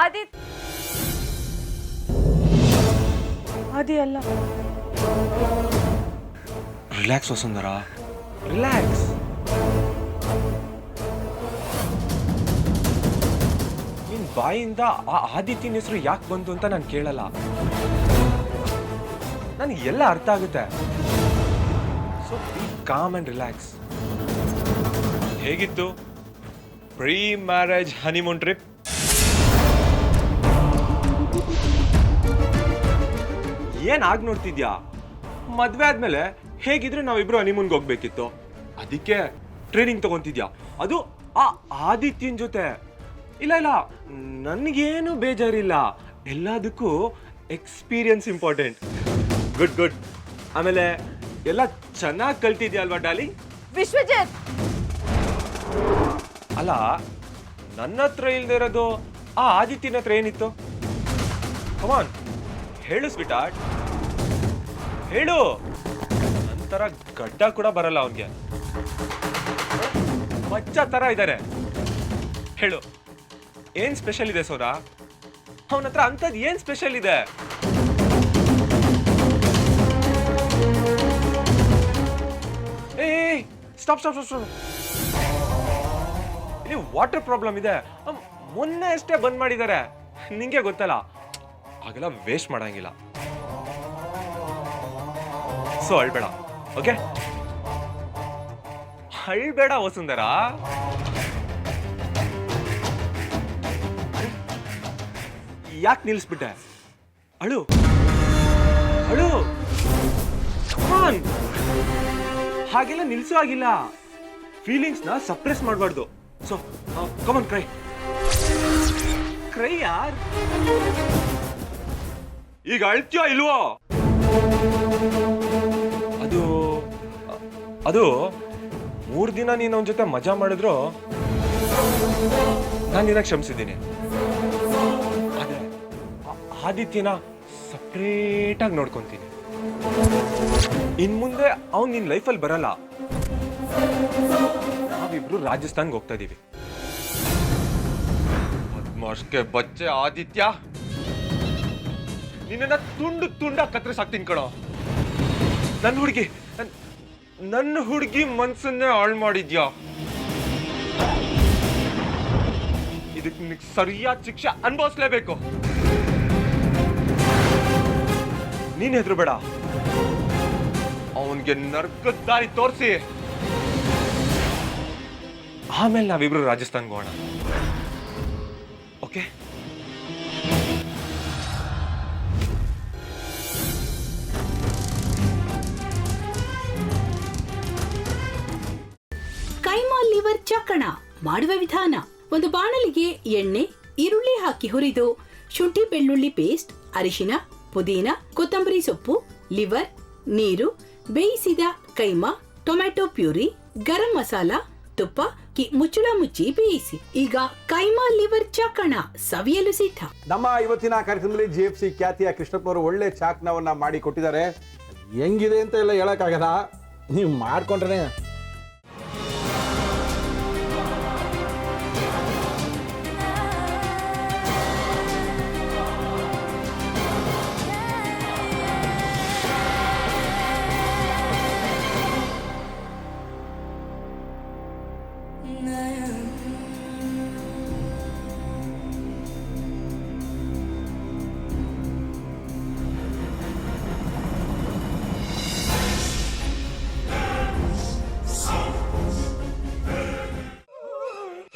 ಆದಿತ್ ಆದಿ ಅಲ್ಲ. ರಿಲ್ಯಾಕ್ಸ್ ವಸುಂಧರ, ರಿಲ್ಯಾಕ್ಸ್. ನಿನ್ ಬಾಯಿಂದ ಆ ಆದಿತ್ಯನ ಹೆಸರು ಯಾಕೆ ಬಂತು ಅಂತ ನಾನು ಕೇಳಲ್ಲ. ನನಗೆ ಎಲ್ಲ ಅರ್ಥ ಆಗುತ್ತೆ. So B com and relax. ಹೇಗಿತ್ತು ಪ್ರೀ ಮ್ಯಾರೇಜ್ ಹನಿಮೂನ್ ಟ್ರಿಪ್? ಏನ್ ಆಗ್ ನೋಡ್ತಿದ್ಯಾ? ಮದ್ವೆ ಆದ್ಮೇಲೆ ಹೇಗಿದ್ರೆ ನಾವಿಬ್ರು ಹನಿಮೂನ್ಗೆ ಹೋಗ್ಬೇಕಿತ್ತು. ಅದಕ್ಕೆ ಟ್ರೈನಿಂಗ್ ತಗೊಂತಿದ್ಯಾ, ಅದು ಆ ಆದಿತ್ಯನ ಜೊತೆ. ಇಲ್ಲ ಇಲ್ಲ, ನನಗೇನು ಬೇಜಾರಿಲ್ಲ. ಎಲ್ಲದಕ್ಕೂ ಎಕ್ಸ್ಪೀರಿಯನ್ಸ್ ಇಂಪಾರ್ಟೆಂಟ್. Good good. ಆಮೇಲೆ ಎಲ್ಲ ಚೆನ್ನಾಗಿ ಕಲ್ತಿದ್ಯಾ ಅಲ್ವಾ ಡಾಲಿ? ವಿಶ್ವಜಿತ್, ಅಲ್ಲ, ನನ್ನ ಹತ್ರ ಇಲ್ದೇ ಇರೋದು ಆ ಆದಿತ್ಯನ ಹತ್ರ ಏನಿತ್ತು? ಕಮಾನ್ ಹೇಳು ಸ್ವೀಟಾರ್ಟ್, ಹೇಳು. ನಂತರ ಗಡ್ಡ ಕೂಡ ಬರಲ್ಲ ಅವನ್ಗೆ, ಮಚ್ಚ ತರ ಇದ್ದಾರೆ. ಹೇಳು, ಏನ್ ಸ್ಪೆಷಲ್ ಇದೆ ಸೋರಾ? ಅವನ ಹತ್ರ ಅಂತದ್ ಏನ್ ಸ್ಪೆಷಲ್ ಇದೆ? ಏ ಸ್ಟಾಪ್ ಸ್ಟಾಪ್ ಸ್ಟಾಪ್. ಇಲ್ಲಿ ವಾಟರ್ ಪ್ರಾಬ್ಲಮ್ ಇದೆ. ಮೊನ್ನೆ ಅಷ್ಟೇ ಬಂದ್ ಮಾಡಿದ್ದಾರೆ, ನಿಂಗೆ ಗೊತ್ತಲ್ಲ. ಹಾಗೆಲ್ಲ ವೇಸ್ಟ್ ಮಾಡಂಗಿಲ್ಲ. ಸೊ ಅಳ್ಬೇಡ, ಓಕೆ? ಅಳ್ಬೇಡ ವಸುಂಧರ. ಯಾಕೆ ನಿಲ್ಲಿಸ್ಬಿಟ್ಟೆ? ಅಳು ಅಳು, ಕಮಾನ್. ಹಾಗೆಲ್ಲ ನಿಲ್ಸೋ ಆಗಿಲ್ಲ. ಫೀಲಿಂಗ್ಸ್ ನ ಸಪ್ರೆಸ್ ಮಾಡಬಾರ್ದು. ಸೊ ಕಮಾನ್, ಕ್ರೈ ಕ್ರೈ ಯಾರ್. ಈಗ ಅಳ್ತೀಯೋ ಇಲ್ವೋ? ಅದು ಅದು 3 ದಿನ ನೀನು ಅವನ ಜೊತೆ ಮಜಾ ಮಾಡಿದ್ರು ನಾನು ನಿನ್ನ ಕ್ಷಮಿಸಿದ್ದೀನಿ. ಅದೇ ಆದಿತ್ಯನ ಸಪ್ರೇಟ್ ಆಗಿ ನೋಡ್ಕೊಂತೀನಿ. ಇನ್ ಮುಂದೆ ಅವ್ನು ನಿನ್ನ ಲೈಫಲ್ಲಿ ಬರಲ್ಲ. ನಾವಿಬ್ರು ರಾಜಸ್ಥಾನ್ಗೆ ಹೋಗ್ತಾ ಇದೀವಿ. ಬದ್ಮಾಷ್ಗೆ ಬಚ್ಚೆ ಆದಿತ್ಯ, ನಿನ್ನ ತುಂಡು ತುಂಡ ಕತ್ತರಿಸಾಕ್ತೀನಿ ಕಣೋ. ನನ್ನ ಹುಡುಗಿ ಮನ್ಸನ್ನೇ ಹಾಳು ಮಾಡಿದ್ಯಾ. ಇದಕ್ಕೆ ನಿನಗೆ ಸರಿಯಾದ ಶಿಕ್ಷೆ ಅನುಭವಿಸ್ಲೇಬೇಕು. ನೀನ್ ಹೆದ್ರು ಬೇಡ. ಅವನ್ಗೆ ನರ್ಕದ ದಾರಿ ತೋರಿಸಿ ಆಮೇಲೆ ನಾವಿಬ್ರು ರಾಜಸ್ಥಾನ್ಗೆ ಹೋಗೋಣ, ಓಕೆ? ಕೈಮಾ ಲಿವರ್ ಚಕ್ಕಣ ಮಾಡುವ ವಿಧಾನ: ಒಂದು ಬಾಣಲಿಗೆ ಎಣ್ಣೆ, ಈರುಳ್ಳಿ ಹಾಕಿ ಹುರಿದು ಶುಂಠಿ ಬೆಳ್ಳುಳ್ಳಿ ಪೇಸ್ಟ್, ಅರಿಶಿನ, ಪುದೀನ, ಕೊತ್ತಂಬರಿ ಸೊಪ್ಪು, ಲಿವರ್, ನೀರು, ಬೇಯಿಸಿದ ಕೈಮಾ, ಟೊಮ್ಯಾಟೊ ಪ್ಯೂರಿ, ಗರಂ ಮಸಾಲ, ತುಪ್ಪ ಮುಚ್ಚಳ ಮುಚ್ಚಿ ಬೇಯಿಸಿ. ಈಗ ಕೈಮಾ ಲಿವರ್ ಚಾಕಣ ಸವಿಯಲು ಸಿದ್ಧ. ನಮ್ಮ ಇವತ್ತಿನ ಕಾರ್ಯಕ್ರಮದಲ್ಲಿ GFC ಖ್ಯಾತಿಯ ಕೃಷ್ಣಪ್ಪ ಅವರು ಒಳ್ಳೆ ಚಾಕ್ನವನ್ನ ಮಾಡಿ ಕೊಟ್ಟಿದ್ದಾರೆ. ಹೆಂಗಿದೆ ಅಂತ ಎಲ್ಲ ಹೇಳಕ್ಕಾಗಲ್ಲ, ನೀವು ಮಾಡ್ಕೊಂಡ್ರೆ.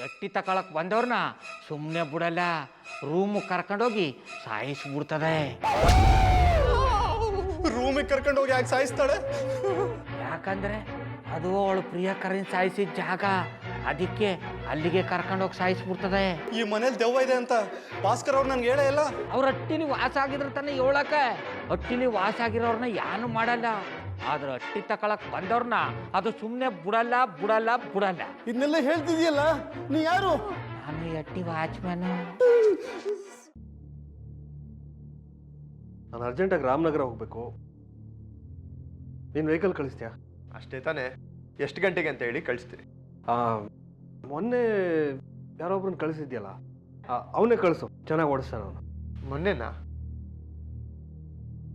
ಎಟ್ಟಿ ತಕೊಳಕ್ ಬಂದವ್ರನ್ನ ಸುಮ್ಮನೆ ಬಿಡಲ್ಲ, ರೂಮ್ ಕರ್ಕೊಂಡೋಗಿ ಸಾಯಿಸ್ಬಿಡ್ತದೆ. ರೂಮಿಗೆ ಕರ್ಕೊಂಡು ಹೋಗಿ ಯಾಕೆ ಸಾಯಿಸ್ತಾಳೆ? ಯಾಕಂದ್ರೆ ಅದು ಅವಳು ಪ್ರಿಯಕರನ್ ಸಾಯಿಸಿದ ಜಾಗ, ಅದಕ್ಕೆ ಅಲ್ಲಿಗೆ ಕರ್ಕೊಂಡೋಗಿ ಸಾಯಿಸ್ಬಿಡ್ತದೆ. ಈ ಮನೇಲಿ ದೆವ್ವ ಇದೆ ಅಂತ ಭಾಸ್ಕರ್ ಅವ್ರು ನನ್ಗೆ ಹೇಳೇ ಇಲ್ಲ. ಅವ್ರ ಹಟ್ಟಿಲಿ ವಾಸ ಆಗಿದ್ರೆ ತಾನೆ ಹೇಳಕ. ಹಟ್ಟಿಲಿ ವಾಸ ಆಗಿರೋರ್ನ ಯಾನು ಮಾಡಲ್ಲ, ಆದ್ರೆ ಹಟ್ಟಿ ತಕೊಳಕ್ ಬಂದವ್ರನ್ನ ಅದು ಸುಮ್ಮನೆ ಬಿಡಲ್ಲ ಬಿಡಲ್ಲ ಬಿಡಲ್ಲ. ಇದನ್ನೆಲ್ಲ ಹೇಳ್ತಿದ್ಯಲ್ಲ, ನೀ ಯಾರು? ನಾನು ಹಟ್ಟಿ ವಾಚ್ಮ್ಯಾನು. ನಾನು ಅರ್ಜೆಂಟಾಗಿ ರಾಮನಗರ ಹೋಗ್ಬೇಕು. ನೀನು ವೆಹಿಕಲ್ ಕಳಿಸ್ತೀಯಾ? ಅಷ್ಟೇ ತಾನೆ, ಎಷ್ಟು ಗಂಟೆಗೆ ಅಂತ ಹೇಳಿ ಕಳಿಸ್ತೀನಿ. ಮೊನ್ನೆ ಯಾರೊಬ್ರನ್ನ ಕಳಿಸಿದ್ಯಲ್ಲ, ಅವನೇ ಕಳಿಸು, ಚೆನ್ನಾಗಿ ಓಡಿಸ್ತಾನೆ ಅವನು. ಮೊನ್ನೆನಾ?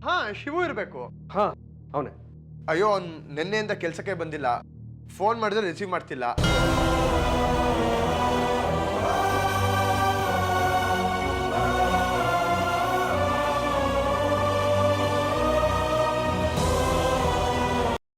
ಹಾ, ಶಿವು ಇರಬೇಕು. ಹಾಂ, ಅವನೇ. ಅಯ್ಯೋ, ಅವ್ನು ನಿನ್ನೆಯಿಂದ ಕೆಲಸಕ್ಕೆ ಬಂದಿಲ್ಲ. ಫೋನ್ ಮಾಡಿದ್ರೆ ರಿಸೀವ್ ಮಾಡ್ತಿಲ್ಲ.